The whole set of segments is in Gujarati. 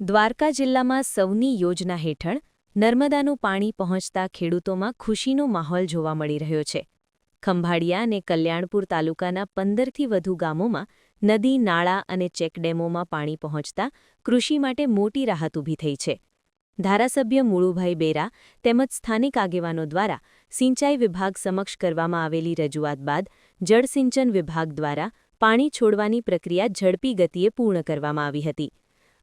દ્વારકા જિલ્લામાં સૌની યોજના હેઠળ નર્મદાનું પાણી પહોંચતા ખેડૂતોમાં ખુશીનો માહોલ જોવા મળી રહ્યો છે। ખંભાળિયા અને કલ્યાણપુર તાલુકાના 15થી વધુ ગામોમાં નદી, નાળા અને ચેકડેમોમાં પાણી પહોંચતા કૃષિ માટે મોટી રાહત ઊભી થઈ છે। ધારાસભ્ય મુળુભાઈ બેરા તેમજ સ્થાનિક આગેવાનો દ્વારા સિંચાઈ વિભાગ સમક્ષ કરવામાં આવેલી રજૂઆત બાદ જળસિંચન વિભાગ દ્વારા પાણી છોડવાની પ્રક્રિયા ઝડપી ગતિએ પૂર્ણ કરવામાં આવી હતી।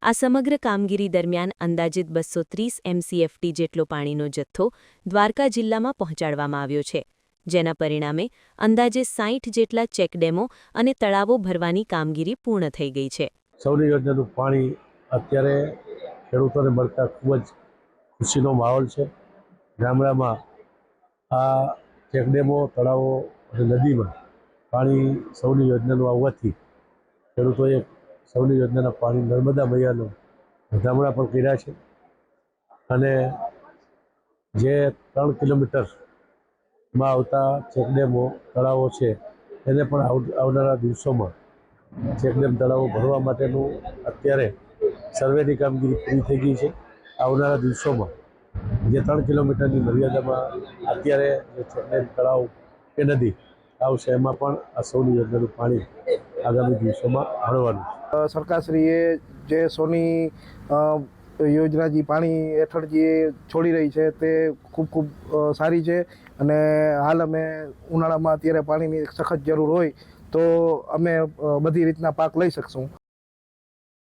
આ સમગ્ર કામગીરી દરમિયાન અંદાજિત 230 MCFT જેટલો પાણીનો જથ્થો દ્વારકા જિલ્લામાં પહોંચાડવામાં આવ્યો છે, જેના પરિણામે અંદાજે 60 જેટલા ચેકડેમો અને તળાવો ભરવાની કામગીરી પૂર્ણ થઈ ગઈ છે। સૌની યોજનાનું પાણી અત્યારે ખેડૂતોને મળતા ખૂબ જ ખુશીનો માહોલ છે। ગામડામાં આ ચેકડેમો, તળાવો અને નદીમાં પાણી સૌની યોજનાનું આવવાથી ખેડૂતોએ સૌની યોજનાના પાણી નર્મદા મૈયાનો વધામણા પણ કર્યા છે અને જે 3 કિલોમીટરમાં આવતા ચેકડેમો, તળાવો છે એને પણ આવનારા દિવસોમાં ચેકડેમ, તળાવો ભરવા માટેનું અત્યારે સર્વેની કામગીરી પૂરી થઈ ગઈ છે। આવનારા દિવસોમાં જે 3 કિલોમીટરની મર્યાદામાં અત્યારે જે ચેકડેમ, તળાવ કે નદી આવશે એમાં પણ આ સૌની યોજનાનું પાણી આગામી દિવસોમાં ભરવાનું છે। સરકારશ્રીએ જે સૌની યોજના જે પાણી હેઠળ જે છોડી રહી છે તે ખૂબ સારી છે અને હાલ અમે ઉનાળામાં અત્યારે પાણીની સખત જરૂર હોય તો અમે બધી રીતના પાક લઈ શકશું।